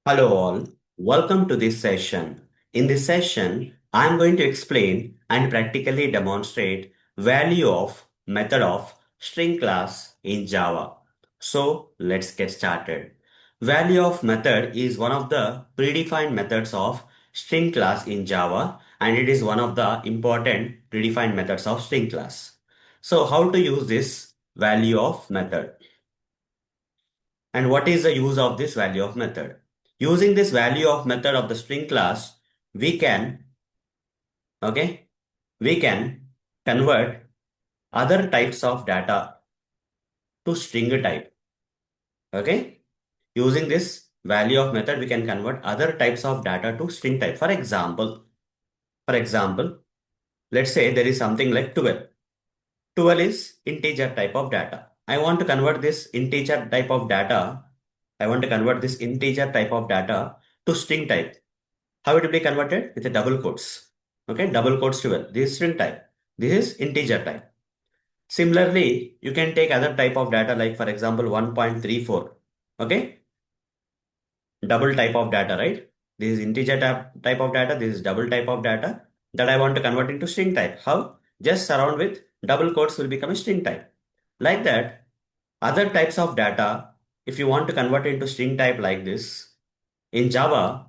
Hello all, welcome to this session. In this session, I am going to explain and practically demonstrate value of method of string class in Java. So let's get started. Value of method is one of the predefined methods of string class in Java, and it is one of the important predefined methods of string class. So how to use this value of method? And what is the use of this value of method? Using this value of method of the string class, we can, okay, we can convert other types of data to string type. Okay. Using this value of method, we can convert other types of data to string type. For example, let's say there is something like 12. 12 is integer type of data. I want to convert this integer type of data. I want to convert this integer type of data to string type. How it will be converted? With a double quotes. Okay, double quotes 12. This is string type. This is integer type. Similarly, you can take other type of data like for example 1.34. Okay, double type of data, right? This is integer type of data. This is double type of data that I want to convert into string type. How? Just surround with double quotes will become a string type. Like that, other types of data, if you want to convert into string type like this, in Java,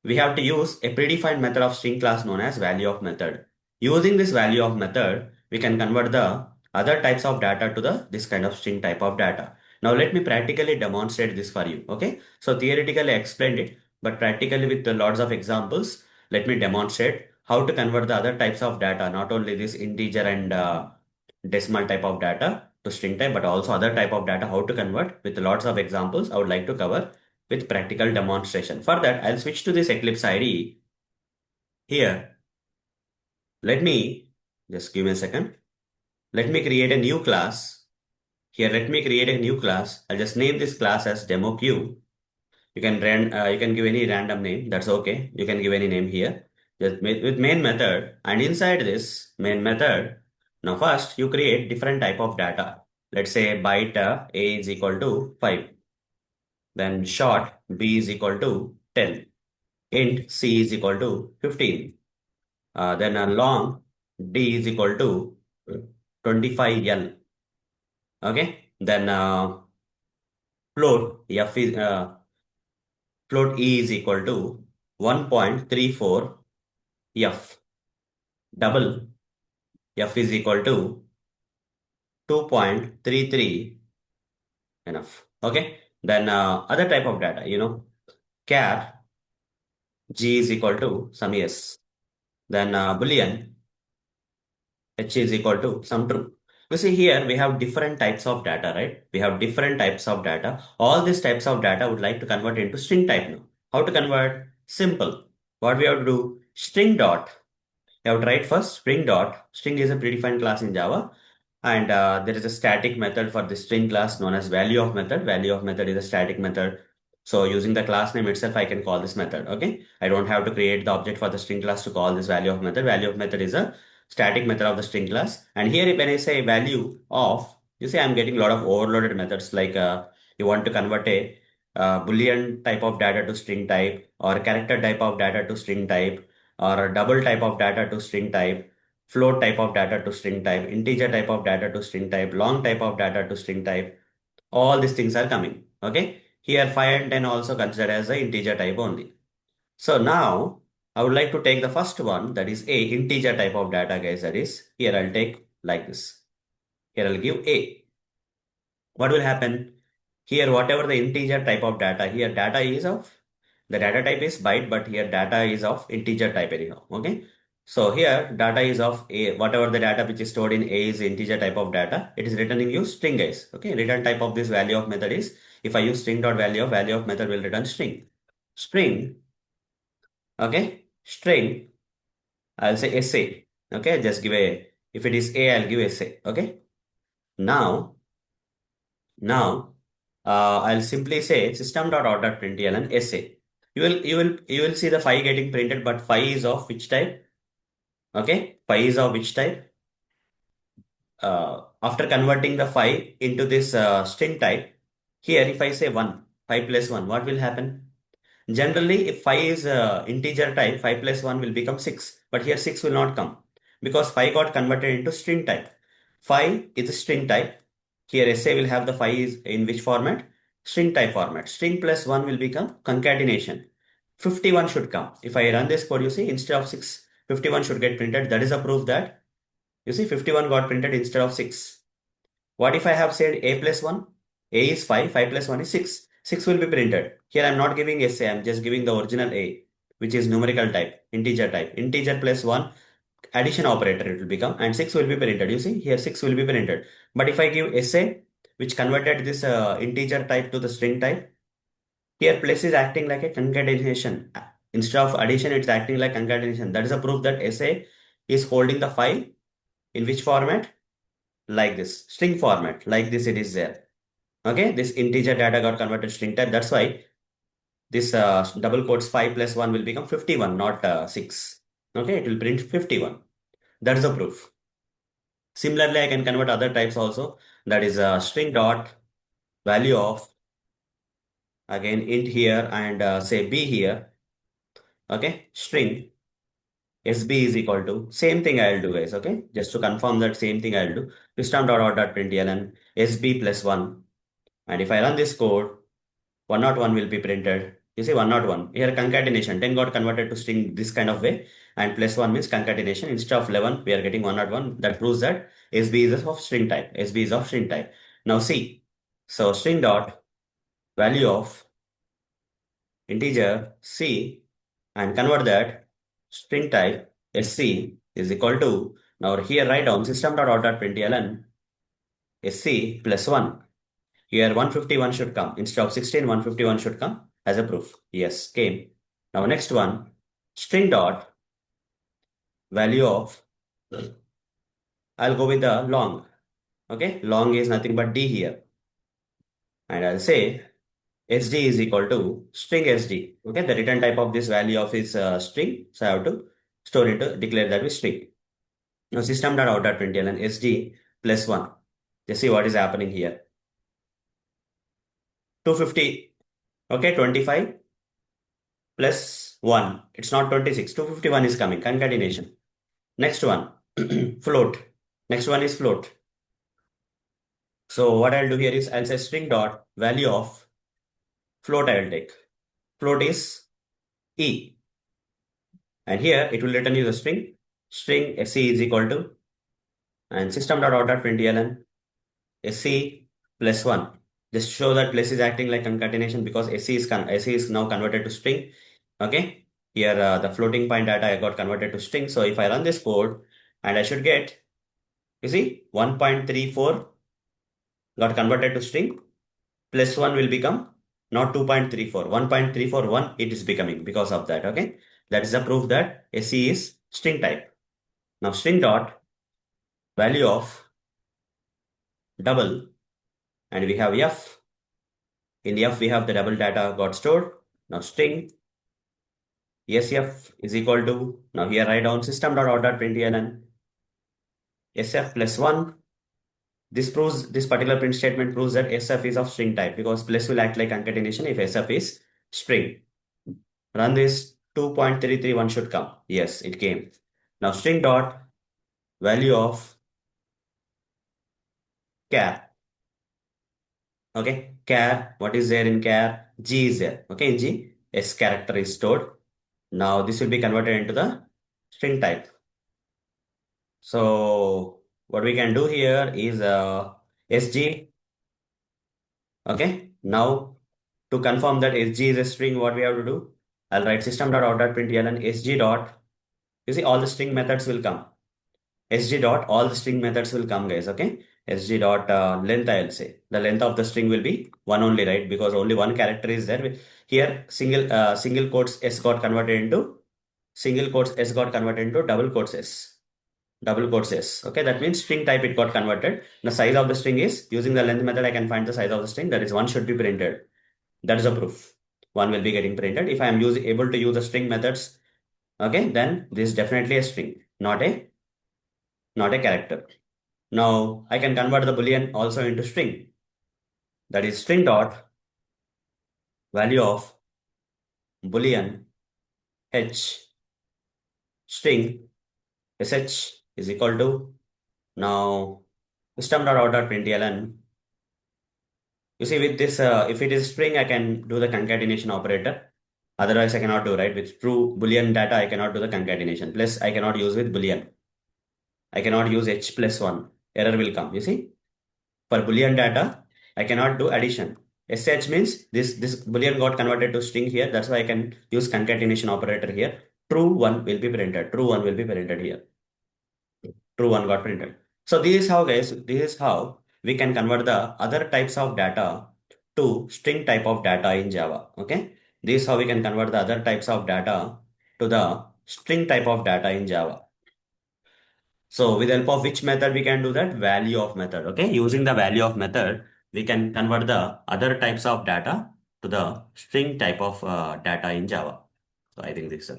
we have to use a predefined method of string class known as value of method. Using this value of method, we can convert the other types of data to this kind of string type of data. Now let me practically demonstrate this for you. Okay. So theoretically I explained it, but practically with lots of examples, let me demonstrate how to convert the other types of data, not only this integer and decimal type of data to string type, but also other type of data, how to convert with lots of examples I would like to cover with practical demonstration. For that, I'll switch to this Eclipse IDE. Here, let me just give me a second. Let me create a new class. Here, let me create a new class. I'll just name this class as demo queue. You can give any random name. That's okay. You can give any name here. Just with main method, and inside this main method, now first you create different type of data. Let's say byte a is equal to 5. Then short b is equal to 10. Int c is equal to 15. Then a long d is equal to 25L. Okay. Then float float e is equal to 1.34 f. Double f is equal to 2.33 enough. Okay. Then other type of data, char g is equal to some s. Then boolean h is equal to some true. You see here we have different types of data, right? We have different types of data. All these types of data would like to convert into string type now. How to convert? Simple. What we have to do? String dot. You have to write first string dot. String is a predefined class in Java. And there is a static method for the string class known as value of method. Value of method is a static method. So using the class name itself, I can call this method. Okay. I don't have to create the object for the string class to call this value of method. Value of method is a static method of the string class. And here when I say value of, you see I'm getting a lot of overloaded methods like you want to convert a boolean type of data to string type, or character type of data to string type, or a double type of data to string type, float type of data to string type, integer type of data to string type, long type of data to string type. All these things are coming. Okay. Here 5 and 10 also considered as the integer type only. So now I would like to take the first one, that is a integer type of data, guys. That is here I'll take like this. Here I'll give a. What will happen? Here, whatever the integer type of data, here data is of, the data type is byte, but here data is of integer type anyhow. Okay. So here data is of a, whatever the data which is stored in a is integer type of data. It is written in use string, guys. Okay. Return type of this value of method is, if I use string dot value of method will return string. String. Okay. String. I'll say SA. Okay. Just give a, if it is a, I'll give SA. Okay. Now, Now, I'll simply say system.out.println SA. You will see the 5 getting printed, but 5 is of which type? Okay, 5 is of which type? After converting the 5 into this string type, here if I say 1, 5 plus 1, what will happen? Generally, if 5 is integer type, 5 plus 1 will become 6. But here 6 will not come because 5 got converted into string type. 5 is a string type. Here SA will have the 5 is in which format? String type format. String plus 1 will become concatenation. 51 should come. If I run this code, you see, instead of 6, 51 should get printed. That is a proof that, you see, 51 got printed instead of 6. What if I have said a plus 1? A is 5, 5 plus 1 is 6. 6 will be printed. Here I am not giving SA, I am just giving the original A, which is numerical type, integer type. Integer plus 1, addition operator it will become, and 6 will be printed. You see, here 6 will be printed. But if I give SA, which converted this integer type to the string type, here place is acting like a concatenation. Instead of addition, it's acting like concatenation. That is a proof that SA is holding the file in which format? Like this, string format, like this it is there. Okay, this integer data got converted to string type. That's why this double quotes 5 plus 1 will become 51, not 6. Okay, it will print 51. That is a proof. Similarly, I can convert other types also. That is string dot value of, again int here and say b here. Okay, string sb is equal to, same thing I'll do guys. Okay, just to confirm that same thing I'll do. System dot out dot println sb plus 1. And if I run this code, 101 will be printed. You see 101. Here concatenation. 10 got converted to string this kind of way. And plus 1 means concatenation. Instead of 11, we are getting 101. That proves that SB is of string type. SB is of string type. Now see. So string dot value of integer C and convert that string type SC is equal to, now here write down system dot out dot println SC plus 1. Here 151 should come. Instead of 16, 151 should come as a proof. Yes, came. Now next one, string dot value of, I'll go with the long. Okay, long is nothing but D here. And I'll say SD is equal to string SD. Okay, the return type of this value of is string. So I have to store into, declare that with string. Now system dot out dot println SD plus 1. Just see what is happening here. 250. Okay, 25 plus 1. It's not 26. 251 is coming. Concatenation. Next one, float. Next one is float. So what I'll do here is I'll say string dot value of float I will take. Float is E. And here it will return you the string. String sc is equal to, and system dot out dot println sc plus 1. Just show that place is acting like concatenation because sc is now converted to string. Okay. Here the floating point data I got converted to string. So if I run this code and I should get, you see 1.34 got converted to string, plus 1 will become not 2.34, 1.341 it is becoming because of that. Okay, that is the proof that SE is string type. Now string dot value of double, and we have F. In F we have the double data got stored. Now string SF is equal to, now here write down system dot out dot println SF plus 1. This proves, this particular print statement proves that SF is of string type because plus will act like concatenation if SF is string. Run this, 2.331 should come. Yes, it came. Now string dot value of char. Okay, char, what is there in char? G is there. Okay, in G, S character is stored. Now this will be converted into the string type. So what we can do here is SG. Okay, now to confirm that SG is a string, what we have to do? I'll write system.out.println SG dot. You see, all the string methods will come. SG dot, all the string methods will come, guys. Okay, SG dot length, I'll say. The length of the string will be one only, right? Because only one character is there. Here, single quotes S got converted into, single quotes S got converted into double quotes S. Double quotes S. Okay, that means string type it got converted. The size of the string is, using the length method, I can find the size of the string. That is, one should be printed. That is a proof. One will be getting printed. If I am able to use the string methods, okay, then this is definitely a string, not a character. Now I can convert the boolean also into string. That is string dot value of boolean h string sh is equal to now system.out.println. You see, with this, if it is string, I can do the concatenation operator. Otherwise, I cannot do, right? With true Boolean data, I cannot do the concatenation. Plus, I cannot use with Boolean. I cannot use h plus 1. Error will come. You see, for Boolean data, I cannot do addition. sh means this Boolean got converted to string here. That's why I can use concatenation operator here. True 1 will be printed. True 1 will be printed here. True one got printed. So this is how, guys, this is how we can convert the other types of data to string type of data in Java. Okay. This is how we can convert the other types of data to the string type of data in Java. So with the help of which method we can do that? Value of method. Okay. Using the value of method, we can convert the other types of data to the string type of data in Java. So I think this is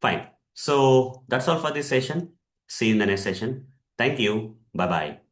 fine. So that's all for this session. See you in the next session. Thank you. Bye bye.